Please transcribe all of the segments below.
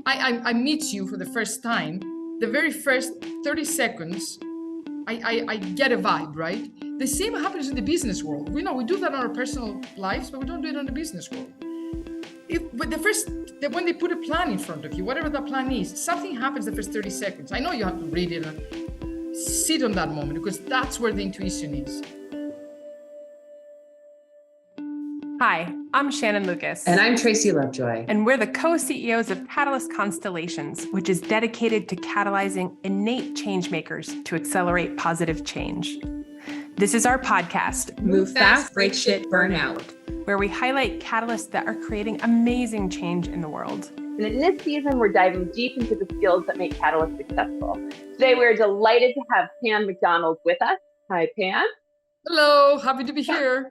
I meet you for the first time, the very first 30 seconds, I get a vibe, right? The same happens in the business world. We know we do that in our personal lives, but we don't do it in the business world. When they put a plan in front of you, whatever that plan is, something happens the first 30 seconds. I know you have to read it and sit on that moment because that's where the intuition is. Hi, I'm Shannon Lucas. And I'm Tracy Lovejoy. And we're the co-CEOs of Catalyst Constellations, which is dedicated to catalyzing innate change makers to accelerate positive change. This is our podcast, Move Fast, Break Shit, Burn Out, where we highlight catalysts that are creating amazing change in the world. And in this season, we're diving deep into the skills that make Catalyst successful. Today, we're delighted to have Pam Macdonald with us. Hi, Pam. Hello, happy to be here.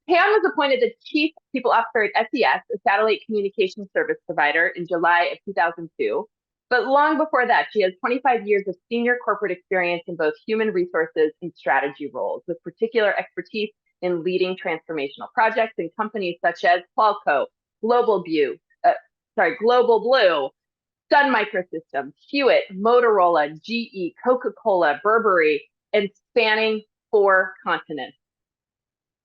Pam was appointed the Chief People Officer at SES, a satellite communication service provider, in July of 2002. But long before that, she has 25 years of senior corporate experience in both human resources and strategy roles, with particular expertise in leading transformational projects in companies such as Qualcomm, Global Blue, Sun Microsystems, Hewitt, Motorola, GE, Coca-Cola, Burberry, and spanning 4 continents.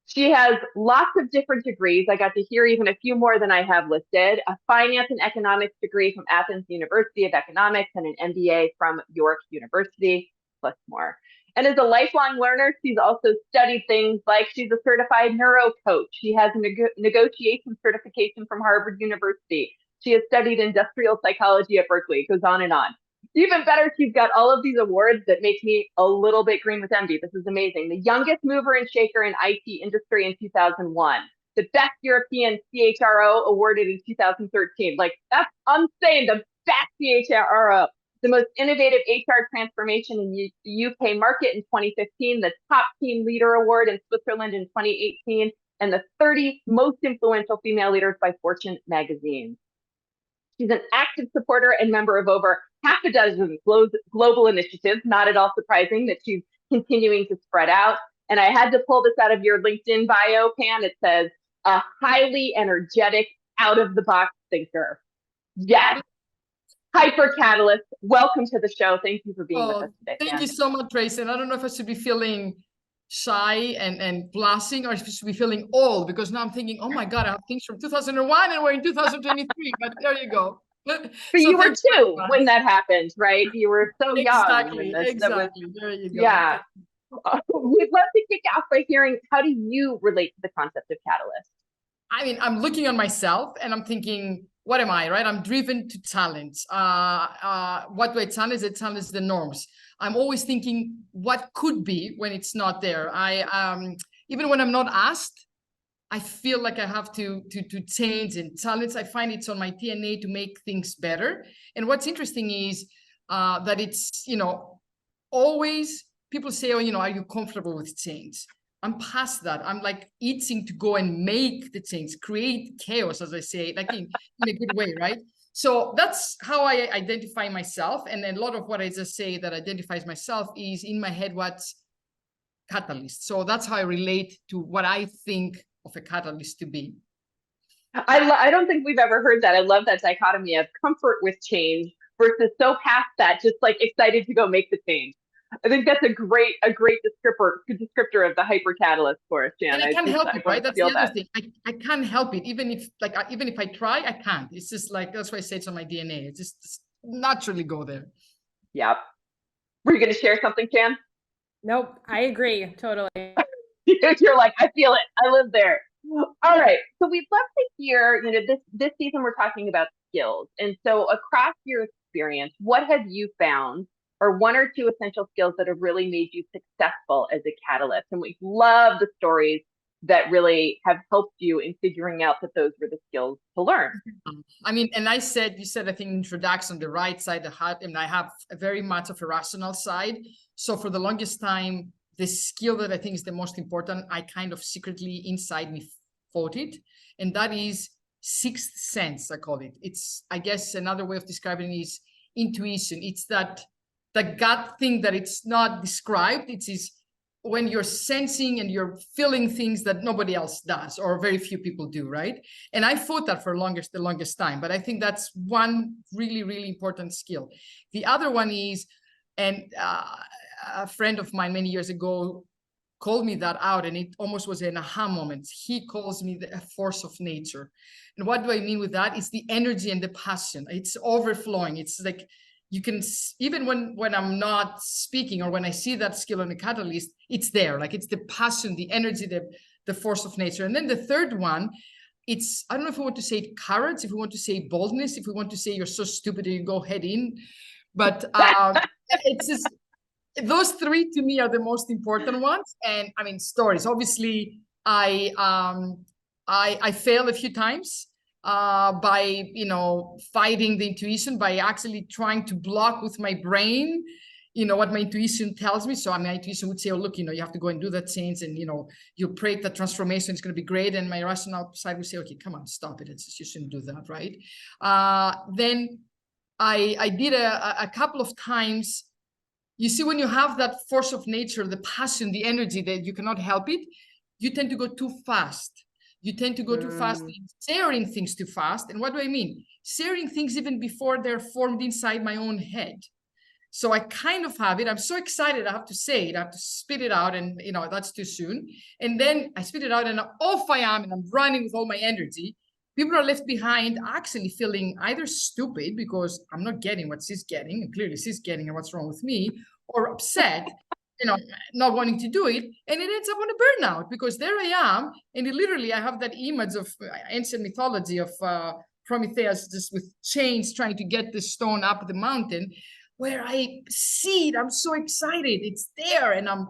She has lots of different degrees. I got to hear even a few more than I have listed. A finance and economics degree from Athens University of Economics and an MBA from York University, plus more. And as a lifelong learner, she's also studied things like she's a certified neuro coach. She has a negotiation certification from Harvard University. She has studied industrial psychology at Berkeley. It goes on and on. Even better, she's got all of these awards that make me a little bit green with envy. This is amazing. The youngest mover and shaker in IT industry in 2001. The best European CHRO awarded in 2013. Like, that's insane. The best CHRO. The most innovative HR transformation in the UK market in 2015. The top team leader award in Switzerland in 2018. And the 30 most influential female leaders by Fortune magazine. She's an active supporter and member of over half a dozen global initiatives. Not at all surprising that she's continuing to spread out. And I had to pull this out of your LinkedIn bio, Pam. It says, a highly energetic, out-of-the-box thinker. Yes. Hyper Catalyst. Welcome to the show. Thank you for being with us today. Thank you so much, Tracy. And I don't know if I should be feeling shy and blushing, or if I should be feeling old, because now I'm thinking, oh my God, I have things from 2001 and we're in 2023, but there you go. But you were 2 when that happened, right? You were so young. Exactly. There you go. Yeah. We'd love to kick off by hearing, how do you relate to the concept of catalyst? I mean, I'm looking on myself and I'm thinking, what am I, right? I'm driven to talent. What do I challenge? I challenge the norms. I'm always thinking what could be when it's not there. Even when I'm not asked, I feel like I have to change and challenge. I find it's on my DNA to make things better. And what's interesting is that it's, always people say, oh, are you comfortable with change? I'm past that. I'm like itching to go and make the change, create chaos, as I say, like in a good way, right? So that's how I identify myself. And a lot of what I just say that identifies myself is in my head, what's catalyst. So that's how I relate to what I think of a catalyst to be. I don't think we've ever heard that. I love that dichotomy of comfort with change versus so past that, just like excited to go make the change. I think that's a great descriptor of the hyper catalyst for us, Jan. And I can't help it, right? That's the other thing. I can't help it. Even if I try, I can't. It's just like, that's why I say it's on my DNA. It's just naturally go there. Yep. Were you going to share something, Jan? Nope. I agree. Totally. You're like, I feel it. I live there. All right. So we'd love to hear, this season we're talking about skills. And so across your experience, what have you found, or 1 or 2 essential skills that have really made you successful as a catalyst? And we love the stories that really have helped you in figuring out that those were the skills to learn. I mean, and you said, I think, introduction, the right side, the heart, and I have a very much of a rational side. So for the longest time, the skill that I think is the most important, I kind of secretly inside me fought it. And that is sixth sense, I call it. It's, I guess, another way of describing it is intuition. It's that the gut thing that it's not described. It is when you're sensing and you're feeling things that nobody else does or very few people do, right? And I fought that for the longest time, but I think that's one really, really important skill. The other one is, and a friend of mine many years ago called me that out, and it almost was an aha moment. He calls me the force of nature. And what do I mean with that? It's the energy and the passion. It's overflowing. It's like, you can, even when I'm not speaking or when I see that skill on a catalyst, it's there. Like, it's the passion, the energy, the force of nature. And then the third one, it's, I don't know if we want to say courage, if we want to say boldness, if we want to say you're so stupid and you go head in, but it's just, those three to me are the most important ones. And I mean, stories, obviously I failed a few times by, fighting the intuition, by actually trying to block with my brain, what my intuition tells me. So my intuition would say, oh, look, you have to go and do that change, and, you pray that transformation is going to be great. And my rational side would say, okay, come on, stop it. You shouldn't do that, right? Then I did a couple of times. You see, when you have that force of nature, the passion, the energy, that you cannot help it, you tend to go too fast. You tend to go too fast, sharing things too fast. And what do I mean? Sharing things even before they're formed inside my own head. So I kind of have it. I'm so excited. I have to say it. I have to spit it out. And, that's too soon. And then I spit it out and off I am, and I'm running with all my energy. People are left behind actually feeling either stupid because I'm not getting what she's getting, and clearly she's getting, and what's wrong with me, or upset, not wanting to do it. And it ends up on a burnout, because there I am. And literally, I have that image of ancient mythology of Prometheus just with chains trying to get the stone up the mountain, where I see it. I'm so excited. It's there. And I'm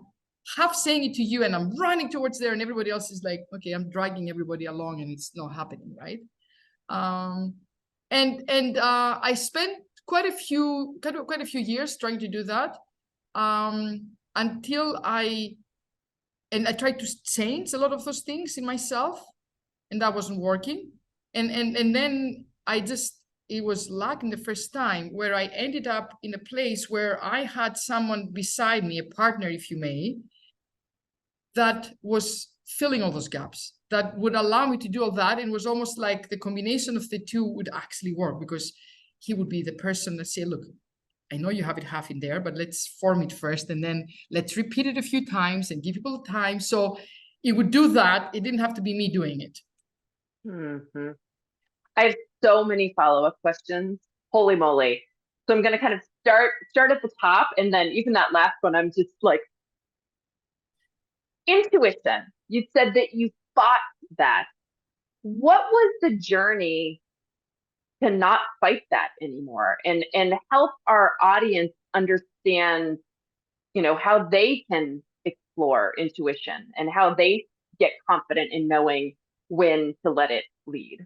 half saying it to you, and I'm running towards there, and everybody else is like, okay, I'm dragging everybody along, and it's not happening, right? I spent quite a few years trying to do that, until I tried to change a lot of those things in myself, and that wasn't working. And then it was luck in the first time, where I ended up in a place where I had someone beside me, a partner, if you may, that was filling all those gaps, that would allow me to do all that. And it was almost like the combination of the two would actually work, because he would be the person that say, look, I know you have it half in there, but let's form it first, and then let's repeat it a few times and give people time. So it would do that. It didn't have to be me doing it. Mm-hmm. I have so many follow-up questions. Holy moly. So I'm going to kind of start at the top, and then even that last one, I'm just like, intuition. You said that you fought that. What was the journey to not fight that anymore, and help our audience understand, how they can explore intuition and how they get confident in knowing when to let it lead?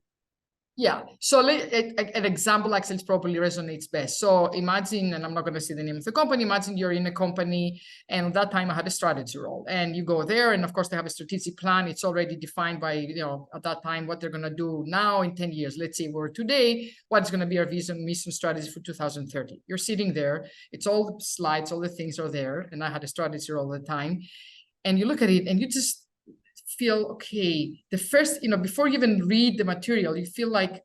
Yeah. So an example actually probably resonates best. So imagine, and I'm not going to say the name of the company, imagine you're in a company, and at that time I had a strategy role, and you go there, and of course they have a strategic plan. It's already defined by, at that time, what they're going to do now in 10 years. Let's say we're today, what's going to be our vision, mission, strategy for 2030. You're sitting there. It's all the slides, all the things are there. And I had a strategy role at the time, and you look at it and you just feel, okay, the first, before you even read the material, you feel like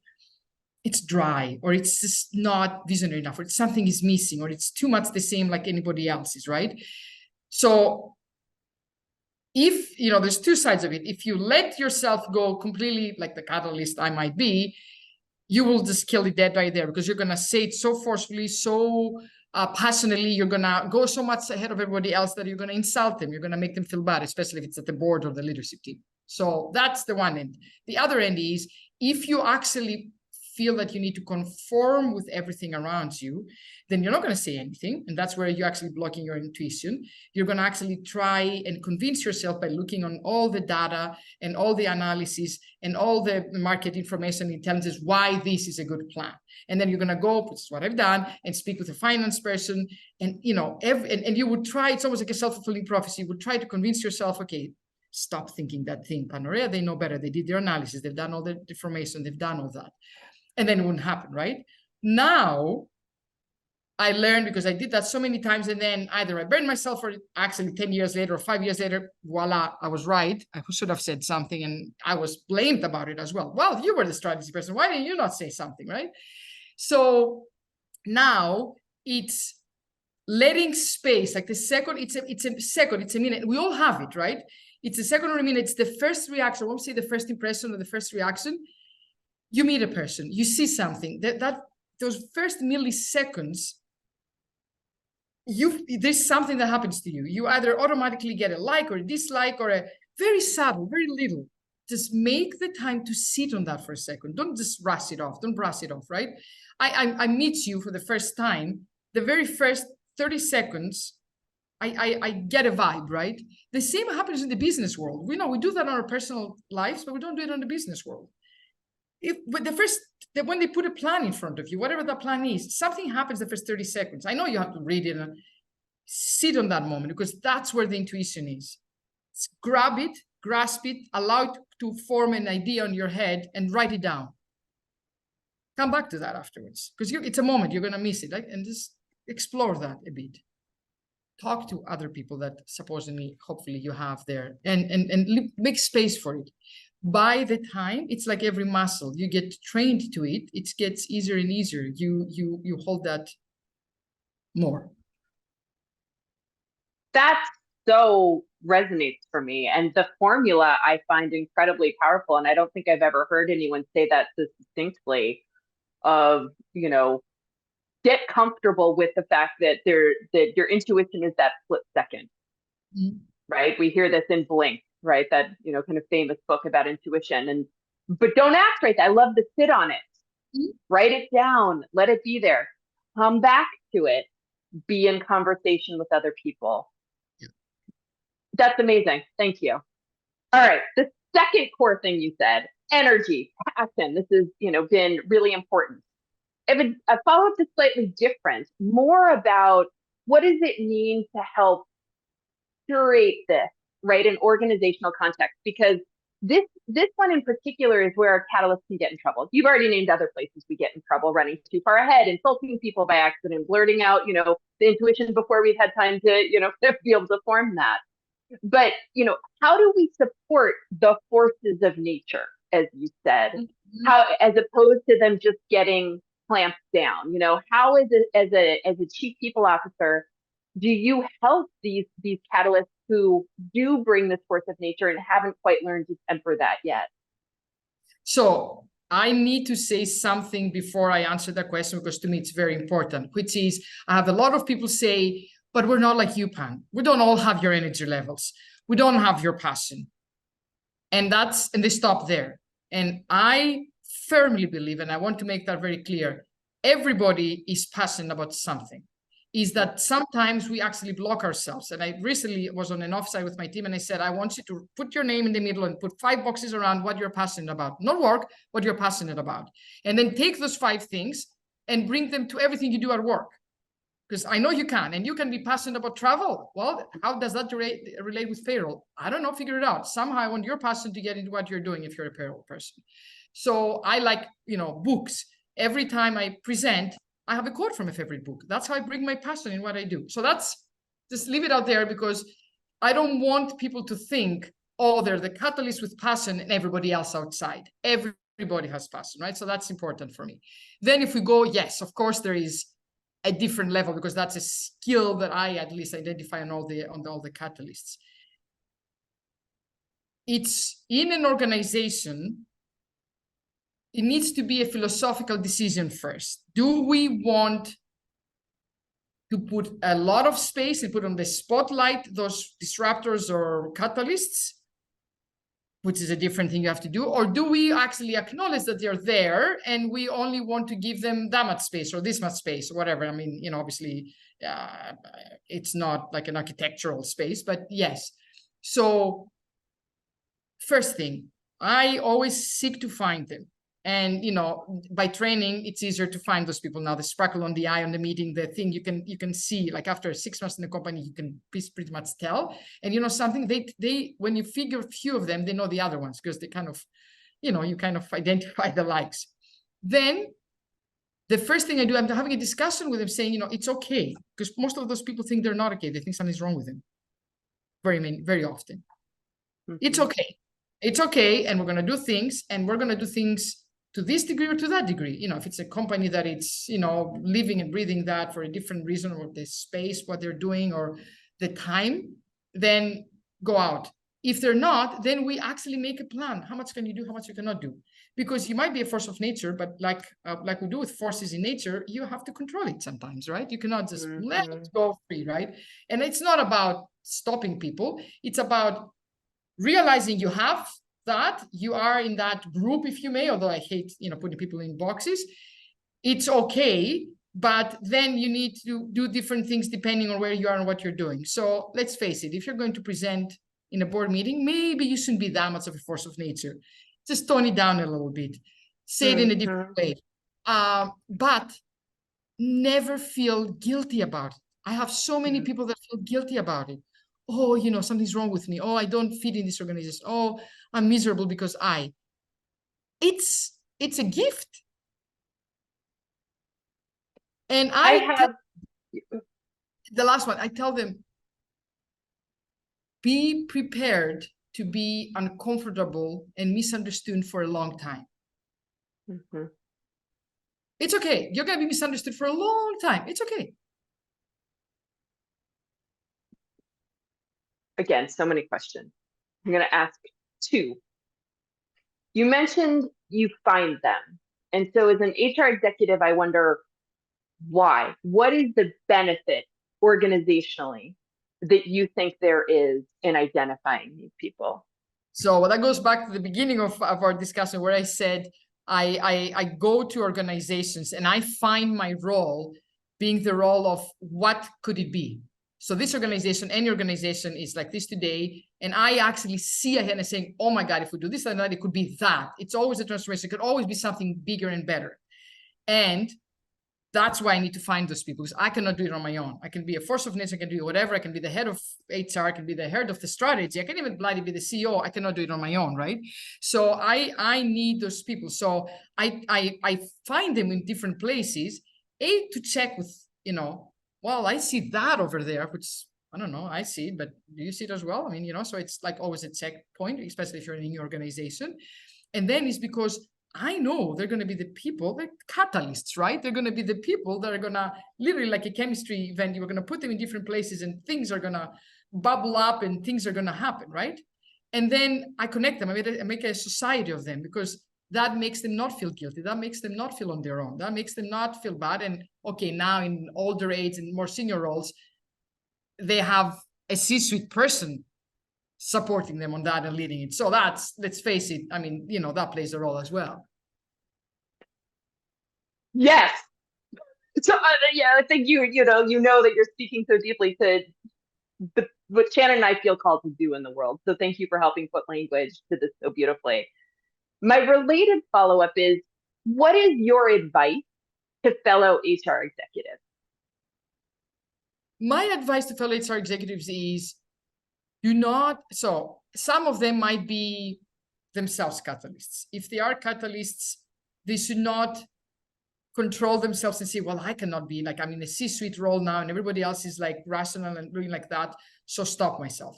it's dry, or it's just not visionary enough, or something is missing, or it's too much the same like anybody else's, right? So if, there's two sides of it. If you let yourself go completely, like the catalyst I might be, you will just kill it dead right there, because you're going to say it so forcefully, so passionately, you're going to go so much ahead of everybody else that you're going to insult them. You're going to make them feel bad, especially if it's at the board or the leadership team. So that's the one end. The other end is, if you actually feel that you need to conform with everything around you, then you're not going to say anything. And that's where you're actually blocking your intuition. You're going to actually try and convince yourself by looking on all the data and all the analysis and all the market information intelligence, why this is a good plan. And then you're going to go, this is what I've done, and speak with a finance person. And, and you would try, it's almost like a self-fulfilling prophecy. You would try to convince yourself, okay, stop thinking that thing. Panorea, they know better. They did their analysis. They've done all the information. They've done all that. And then it wouldn't happen, right? Now, I learned because I did that so many times, and then either I burned myself, or actually 10 years later or 5 years later, voila, I was right. I should have said something, and I was blamed about it as well. Well, you were the strategy person. Why didn't you not say something, right? So now it's letting space, like the second, it's a second, it's a minute. We all have it, right? It's a second or a minute. It's the first reaction. I won't say the first impression or the first reaction. You meet a person, you see something, that those first milliseconds, there's something that happens to you. You either automatically get a like or a dislike, or a very subtle, very little. Just make the time to sit on that for a second. Don't just rush it off. Don't brush it off, right? I meet you for the first time. The very first 30 seconds, I get a vibe, right? The same happens in the business world. We know we do that in our personal lives, but we don't do it in the business world. When they put a plan in front of you, whatever that plan is, something happens the first 30 seconds. I know you have to read it and sit on that moment, because that's where the intuition is. Grab it, grasp it, allow it to form an idea on your head, and write it down. Come back to that afterwards, because it's a moment, you're going to miss it, right? And just explore that a bit. Talk to other people that supposedly, hopefully you have there, and make space for it. By the time, it's like every muscle, you get trained to it, it gets easier and easier. You hold that more. That so resonates for me. And the formula I find incredibly powerful. And I don't think I've ever heard anyone say that so succinctly, of, get comfortable with the fact that your intuition is that split second, right? We hear this in Blink, right? That, kind of famous book about intuition. But don't act right. I love to sit on it, write it down, let it be there, come back to it, be in conversation with other people. That's amazing. Thank you. All right. The second core thing you said, energy, passion. This has, been really important. A follow-up is slightly different, more about what does it mean to help curate this, right, in organizational context? Because this one in particular is where our catalysts can get in trouble. You've already named other places we get in trouble: running too far ahead, insulting people by accident, blurting out, the intuition before we've had time to, to be able to form that. But, how do we support the forces of nature, as you said, how, as opposed to them just getting clamped down? How is it, as a chief people officer, do you help these catalysts who do bring this force of nature and haven't quite learned to temper that yet? So I need to say something before I answer that question, because to me it's very important, which is, I have a lot of people say, but we're not like you, Pam. We don't all have your energy levels. We don't have your passion. And they stop there. And I firmly believe, and I want to make that very clear, everybody is passionate about something. Is that sometimes we actually block ourselves. And I recently was on an offsite with my team, and I said, I want you to put your name in the middle and put 5 boxes around what you're passionate about. Not work, what you're passionate about. And then take those 5 things and bring them to everything you do at work. Because I know you can, and you can be passionate about travel. Well, how does that relate with payroll? I don't know, figure it out. Somehow I want your passion to get into what you're doing if you're a payroll person. So I like, books. Every time I present, I have a quote from a favorite book. That's how I bring my passion in what I do. So just leave it out there, because I don't want people to think, oh, they're the catalyst with passion and everybody else outside. Everybody has passion, right? So that's important for me. Then if we go, yes, of course, there is a different level, because that's a skill that I at least identify on all the catalysts. It's in an organization, it needs to be a philosophical decision first. Do we want to put a lot of space and put on the spotlight those disruptors or catalysts, which is a different thing you have to do? Or do we actually acknowledge that they're there and we only want to give them that much space or this much space or whatever? I mean, obviously it's not like an architectural space, but yes. So first thing, I always seek to find them. And, by training, it's easier to find those people now. The sparkle on the eye on the meeting, the thing you can see, like after 6 months in the company, you can pretty much tell. And something, they when you figure a few of them, they know the other ones, because they kind of, you kind of identify the likes. Then the first thing I do, I'm having a discussion with them saying, it's okay. Because most of those people think they're not okay. They think something's wrong with them. Very often. It's okay. It's okay. And we're going to do things, and we're going to do things to this degree or to that degree. If it's a company that it's, living and breathing that for a different reason, or the space, what they're doing, or the time, then go out. If they're not, then we actually make a plan. How much can you do? How much you cannot do? Because you might be a force of nature, but like we do with forces in nature, you have to control it sometimes, right? You cannot just let it go free, right? And it's not about stopping people. It's about realizing you have that, you are in that group, if you may, although I hate, putting people in boxes. It's okay, but then you need to do different things depending on where you are and what you're doing. So let's face it, if you're going to present in a board meeting, maybe you shouldn't be that much of a force of nature. Just tone it down a little bit, say it in a different way, but never feel guilty about it. I have so many people that feel guilty about it. Oh, something's wrong with me. Oh, I don't fit in this organization. Oh, I'm miserable because it's a gift. And the last one, I tell them, be prepared to be uncomfortable and misunderstood for a long time. It's okay. You're going to be misunderstood for a long time. It's okay. Again, so many questions. I'm going to ask two. You mentioned you find them. And so as an HR executive, I wonder why. What is the benefit organizationally that you think there is in identifying these people? So that goes back to the beginning of our discussion, where I said I go to organizations and I find my role being the role of what could it be. So this organization, any organization, is like this today, and I actually see ahead and saying, oh my God, if we do this and that, it could be that. It's always a transformation. It could always be something bigger and better. And that's why I need to find those people, because I cannot do it on my own. I can be a force of nature, I can do whatever, I can be the head of HR, I can be the head of the strategy, I can even bloody be the CEO. I cannot do it on my own, right? So I need those people. So I find them in different places, to check with, well, I see that over there, which I don't know, I see it, but do you see it as well? I mean, so it's like always a checkpoint, especially if you're in a new organization. And then it's because I know they're going to be the people, the catalysts, right? They're going to be the people that are going to, literally like a chemistry event, you're going to put them in different places and things are going to bubble up and things are going to happen, right? And then I connect them. I make a society of them, because that makes them not feel guilty. That makes them not feel on their own. That makes them not feel bad. And okay, now in older age and more senior roles, they have a C-suite person supporting them on that and leading it. So that's, let's face it, I mean, that plays a role as well. Yes. So yeah, I think you know that you're speaking so deeply to what Shannon and I feel called to do in the world. So thank you for helping put language to this so beautifully. My related follow-up is, what is your advice to fellow HR executives? My advice to fellow HR executives is, so some of them might be themselves catalysts. If they are catalysts, they should not control themselves and say, well, I cannot be, like, I'm in a C-suite role now and everybody else is like rational and doing like that, so stop myself.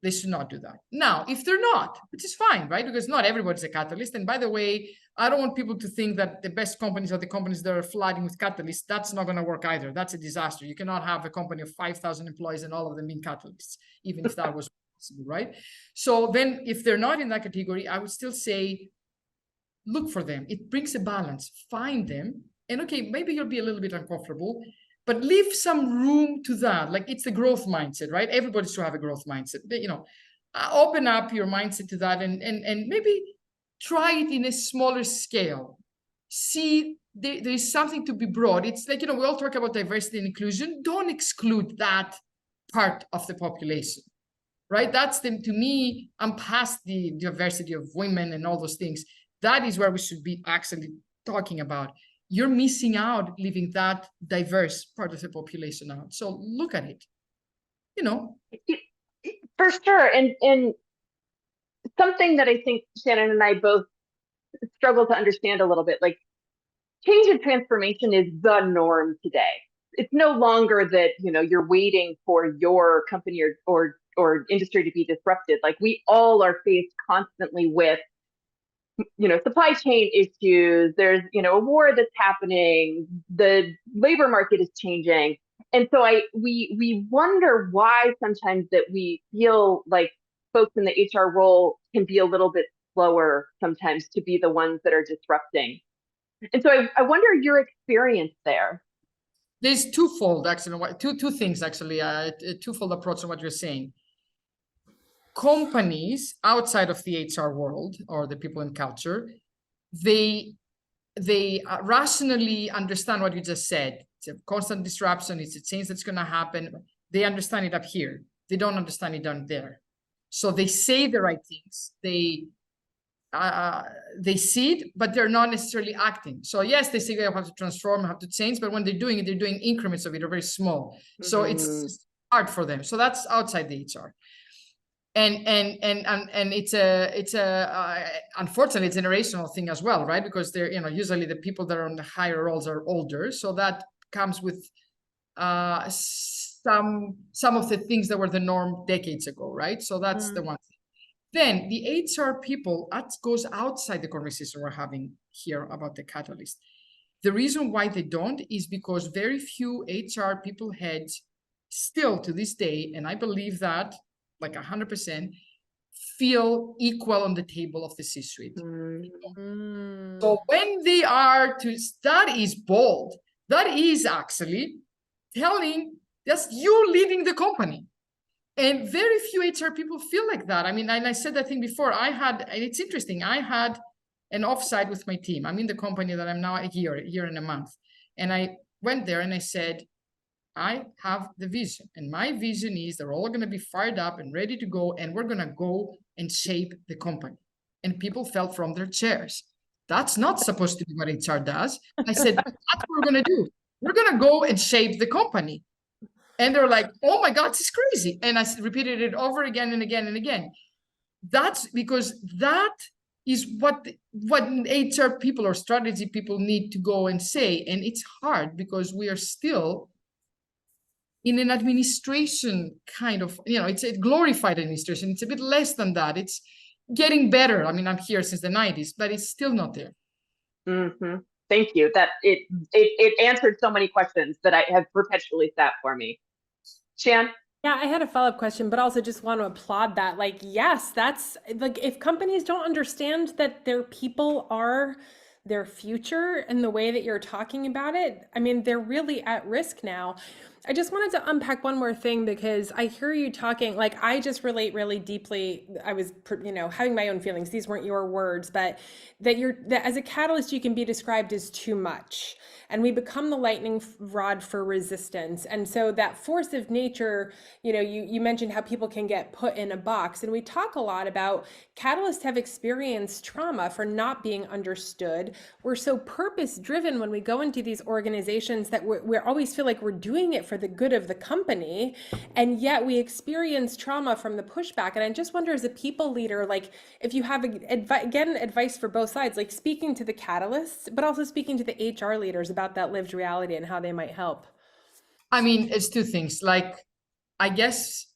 They should not do that. Now, if they're not, which is fine, right? Because not everybody's a catalyst. And by the way, I don't want people to think that the best companies are the companies that are flooding with catalysts. That's not going to work either. That's a disaster. You cannot have a company of 5,000 employees and all of them being catalysts, even if that was possible, right? So then if they're not in that category, I would still say, look for them. It brings a balance. Find them. And okay, maybe you'll be a little bit uncomfortable, but leave some room to that. Like, it's the growth mindset, right? Everybody should have a growth mindset. Open up your mindset to that and maybe try it in a smaller scale. See, there is something to be brought. It's like, we all talk about diversity and inclusion. Don't exclude that part of the population, right? That's to me, I'm past the diversity of women and all those things. That is where we should be actually talking about. You're missing out leaving that diverse part of the population out. So look at it, For sure. And something that I think Shannon and I both struggle to understand a little bit, like, change and transformation is the norm today. It's no longer that, you're waiting for your company or industry to be disrupted. Like, we all are faced constantly with, supply chain issues. There's, a war that's happening. The labor market is changing. And so we wonder why sometimes that we feel like folks in the HR role can be a little bit slower sometimes to be the ones that are disrupting. And so I wonder your experience there. There's twofold, actually, two things, actually, a twofold approach to what you're saying. Companies outside of the HR world or the people in culture, they rationally understand what you just said. It's a constant disruption. It's a change that's going to happen. They understand it up here. They don't understand it down there. So they say the right things. They see it, but they're not necessarily acting. So yes, they say they have to transform, have to change, but when they're doing it, they're doing increments of it, are very small. So it's hard for them. So that's outside the HR. And it's unfortunately, it's a generational thing as well, right? Because they're, usually the people that are on the higher roles are older. So that comes with some of the things that were the norm decades ago, right? So that's the one thing. Then the HR people, that goes outside the conversation we're having here about the catalyst. The reason why they don't is because very few HR people heads still to this day, and I believe that like 100%, feel equal on the table of the C-suite. So when they are that is bold. That is actually telling that's you leading the company. And very few HR people feel like that. I mean, and I said that thing before. And it's interesting. I had an offsite with my team. I'm in the company that I'm now a year and a month. And I went there and I said, I have the vision. And my vision is they're all going to be fired up and ready to go. And we're going to go and shape the company. And people fell from their chairs. That's not supposed to be what HR does. I said, that's what we're going to do. We're going to go and shape the company. And they're like, oh my God, this is crazy. And I repeated it over again and again and again. That's because that is what HR people or strategy people need to go and say. And it's hard because we are still in an administration kind of, it's a glorified administration. It's a bit less than that. It's getting better. I mean, I'm here since the 90s, but it's still not there. Thank you. That it answered so many questions that I have perpetually sat for me. Shan? Yeah, I had a follow-up question, but also just want to applaud that. Like, yes, that's like, if companies don't understand that their people are their future and the way that you're talking about it, I mean, they're really at risk now. I just wanted to unpack one more thing because I hear you talking, like, I just relate really deeply. I was, having my own feelings. These weren't your words, but that as a catalyst, you can be described as too much. And we become the lightning rod for resistance. And so that force of nature, you mentioned how people can get put in a box. And we talk a lot about catalysts have experienced trauma for not being understood. We're so purpose driven when we go into these organizations that we always feel like we're doing it for the good of the company. And yet we experience trauma from the pushback. And I just wonder, as a people leader, like, if you have, again, advice for both sides, like speaking to the catalysts, but also speaking to the HR leaders about that lived reality and how they might help. I mean, it's two things. Like, I guess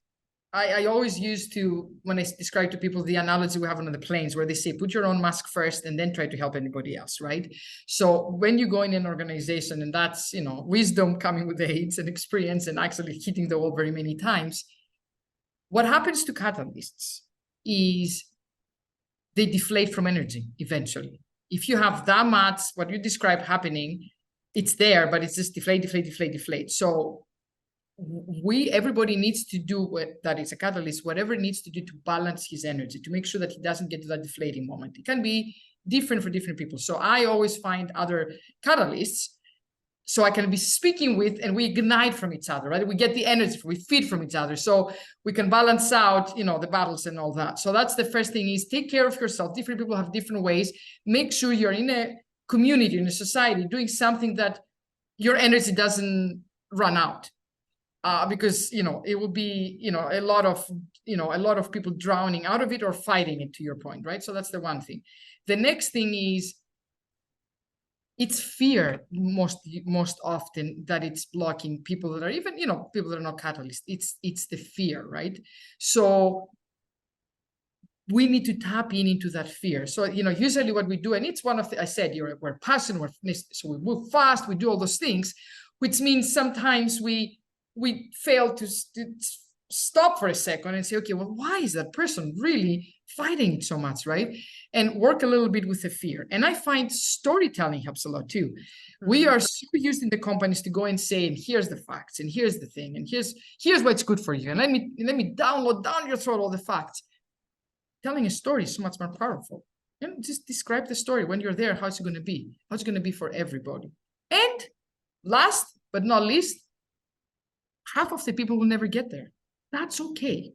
I always used to, when I describe to people the analogy we have on the planes, where they say, put your own mask first and then try to help anybody else, right? So when you go in an organization, and that's, wisdom coming with age and experience and actually hitting the wall very many times, what happens to catalysts is they deflate from energy eventually. If you have that much, what you describe happening, it's there, but it's just deflate. So everybody needs to do that is a catalyst, whatever it needs to do to balance his energy, to make sure that he doesn't get to that deflating moment. It can be different for different people. So I always find other catalysts so I can be speaking with, and we ignite from each other, right? We get the energy, we feed from each other. So we can balance out, the battles and all that. So that's the first thing, is take care of yourself. Different people have different ways. Make sure you're in a community, in a society, doing something that your energy doesn't run out. Because, it will be, a lot of people drowning out of it or fighting it, to your point, right? So that's the one thing. The next thing is, it's fear most often that it's blocking people that are even, people that are not catalysts. It's the fear, right? So we need to tap into that fear. So, usually what we do, and it's one of the, I said, we're passionate, so we move fast, we do all those things, which means sometimes we fail to stop for a second and say, okay, well, why is that person really fighting so much, right? And work a little bit with the fear. And I find storytelling helps a lot too. Mm-hmm. We are so used in the companies to go and say, and here's the facts, and here's the thing, and here's what's good for you, and let me download down your throat all the facts. Telling a story is so much more powerful. Just describe the story when you're there. How's it going to be? How's it going to be for everybody? And last but not least, half of the people will never get there. That's okay.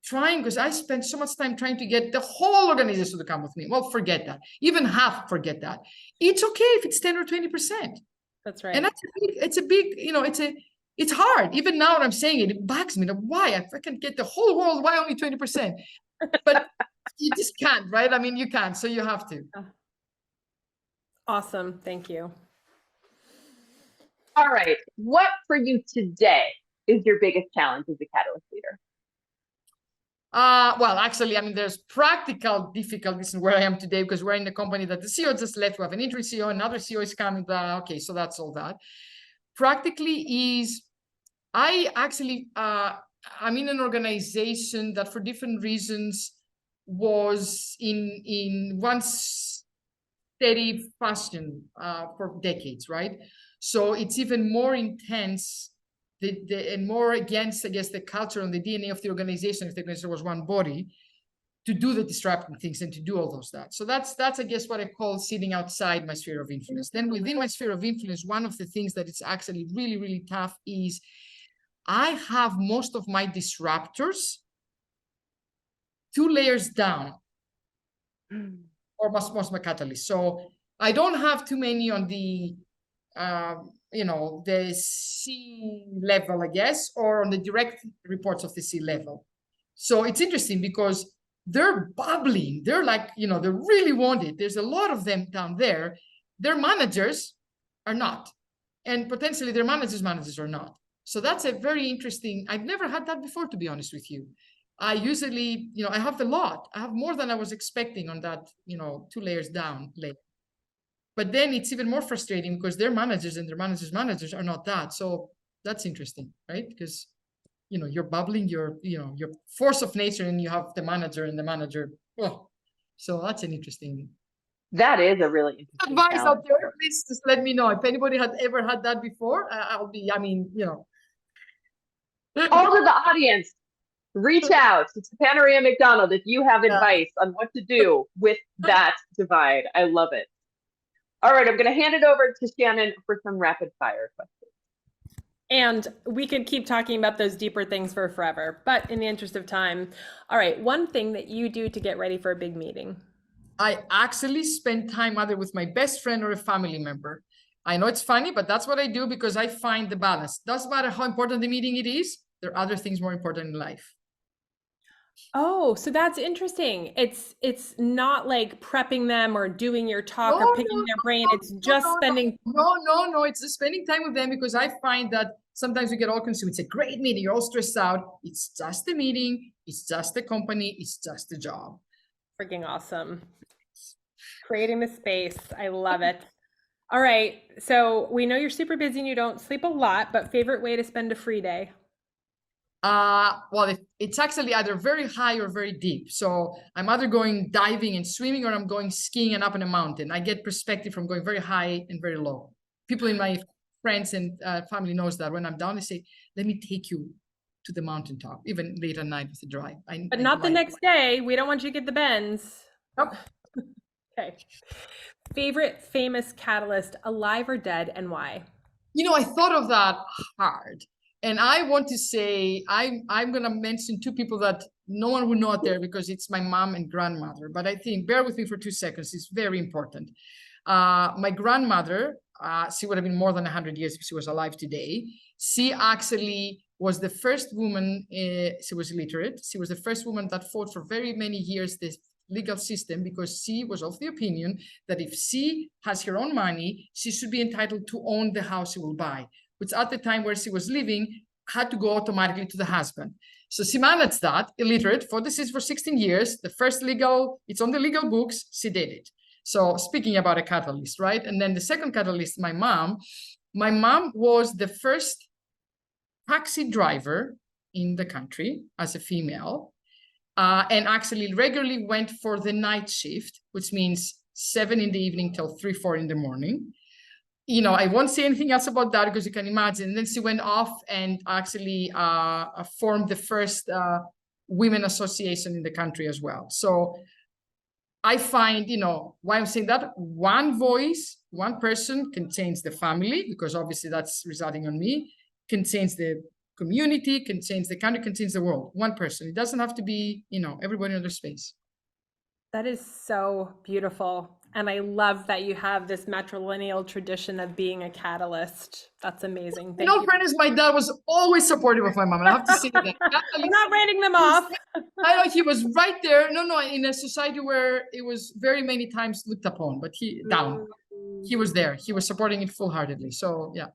Trying, because I spent so much time trying to get the whole organization to come with me. Well, forget that. Even half, forget that. It's okay if it's 10 or 20%. That's right. And it's a big, it's hard. Even now when I'm saying it, it bugs me. Why? If I can get the whole world, why only 20%? But you just can't, right? I mean, you can't, so you have to. Awesome. Thank you. All right. What for you today is your biggest challenge as a Catalyst leader? Well, actually, I mean, there's practical difficulties in where I am today because we're in the company that the CEO just left. We have an interim CEO, another CEO is coming. Okay, so that's all that. Practically is, I'm in an organization that for different reasons was in one steady fashion for decades, right? So it's even more intense and more against, I guess, the culture and the DNA of the organization, if the organization was one body, to do the disrupting things and to do all those that. So that's I guess, what I call sitting outside my sphere of influence. Then within my sphere of influence, one of the things that is actually really, really tough is I have most of my disruptors 2 layers down, or most of my catalysts. So I don't have too many on the, the C level, I guess, or on the direct reports of the C level. So it's interesting because they're bubbling. They're like, they really want it. There's a lot of them down there. Their managers are not. And potentially their managers are not. So that's a very interesting, I've never had that before, to be honest with you. I usually, I have a lot. I have more than I was expecting on that, 2 layers down later. But then it's even more frustrating because their managers and their managers are not that. So that's interesting, right? Because, you're bubbling, your force of nature, and you have the manager and the manager. Oh, so that's an interesting. That is a really interesting advice challenge. out there. Please just let me know if anybody had ever had that before. All to the audience, reach out to Panorama Macdonald if you have advice on what to do with that divide. I love it. All right, I'm going to hand it over to Shannon for some rapid fire questions. And we could keep talking about those deeper things for forever, but in the interest of time, all right, one thing that you do to get ready for a big meeting. I actually spend time either with my best friend or a family member. I know it's funny, but that's what I do because I find the balance. Doesn't matter how important the meeting it is, there are other things more important in life. Oh, so that's interesting. It's not like prepping them or doing your talk or picking their brain. It's just spending. No. It's just spending time with them because I find that sometimes we get all consumed. It's a great meeting. You're all stressed out. It's just a meeting. It's just a company. It's just a job. Freaking awesome. Creating the space. I love it. All right. So we know you're super busy and you don't sleep a lot, but favorite way to spend a free day? Well, it's actually either very high or very deep. So I'm either going diving and swimming or I'm going skiing and up in a mountain. I get perspective from going very high and very low. People in my friends and family knows that when I'm down, they say, let me take you to the mountaintop, even late at night with the drive. But not the next day. We don't want you to get the bends. Nope. Okay. Favorite famous catalyst, alive or dead, and why? I thought of that hard. And I want to say, I'm going to mention 2 people that no one will know out there because it's my mom and grandmother. But I think, bear with me for 2 seconds, it's very important. My grandmother, she would have been more than 100 years if she was alive today. She actually was the first woman, she was illiterate. She was the first woman that fought for very many years the legal system because she was of the opinion that if she has her own money, she should be entitled to own the house she will buy, which at the time where she was living had to go automatically to the husband. So she managed that, illiterate, for 16 years. The first it's on the legal books, she did it. So speaking about a catalyst, right? And then the second catalyst, my mom was the first taxi driver in the country as a female, and actually regularly went for the night shift, which means 7 in the evening till 3, 4 in the morning. I won't say anything else about that because you can imagine. And then she went off and actually formed the first women association in the country as well. So I find, why I'm saying that, one voice, one person can change the family, because obviously that's residing on me, can change the community, can change the country, can change the world. One person. It doesn't have to be, everybody in their space. That is so beautiful. And I love that you have this matrilineal tradition of being a catalyst. That's amazing. Thank you. Fairness, my dad was always supportive of my mom. And I have to say that. I'm not writing them off. I know he was right there. No, in a society where it was very many times looked upon, but he was there. He was supporting it full-heartedly. So yeah.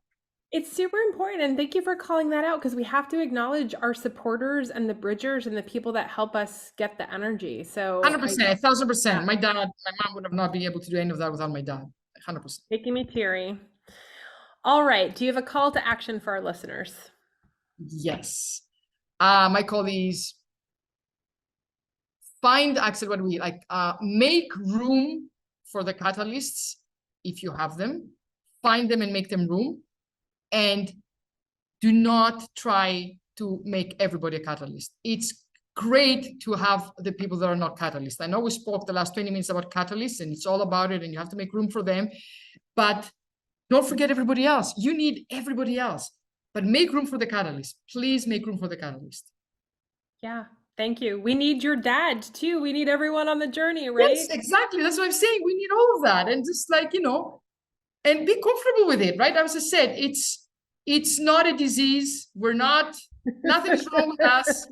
It's super important. And thank you for calling that out, because we have to acknowledge our supporters and the bridgers and the people that help us get the energy. So 100%, 1,000%. Yeah. My mom would have not been able to do any of that without my dad. 100%. Making me teary. All right. Do you have a call to action for our listeners? Yes. My call is make room for the catalysts if you have them. Find them and make them room. And do not try to make everybody a catalyst. It's great to have the people that are not catalysts. I know we spoke the last 20 minutes about catalysts, and it's all about it, and you have to make room for them. But don't forget everybody else. You need everybody else. But make room for the catalyst. Please make room for the catalyst. Yeah, thank you. We need your dad too. We need everyone on the journey, right? Yes, exactly. That's what I'm saying. We need all of that. And just and be comfortable with it, right? As I said, it's not a disease. Nothing's wrong with us,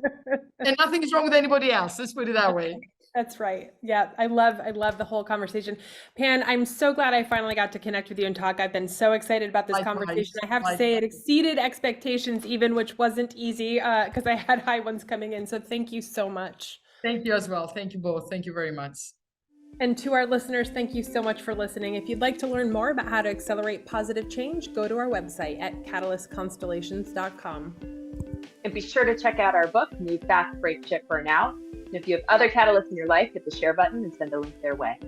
and nothing is wrong with anybody else. Let's put it that way. That's right. Yeah, I love the whole conversation. Pan, I'm so glad I finally got to connect with you and talk. I've been so excited about this conversation. I have to say it exceeded expectations even, which wasn't easy because I had high ones coming in. So thank you so much. Thank you as well. Thank you both. Thank you very much. And to our listeners, thank you so much for listening. If you'd like to learn more about how to accelerate positive change, go to our website at catalystconstellations.com. And be sure to check out our book, Move Fast, Break Shit, Burn Out. And if you have other catalysts in your life, hit the share button and send a link their way.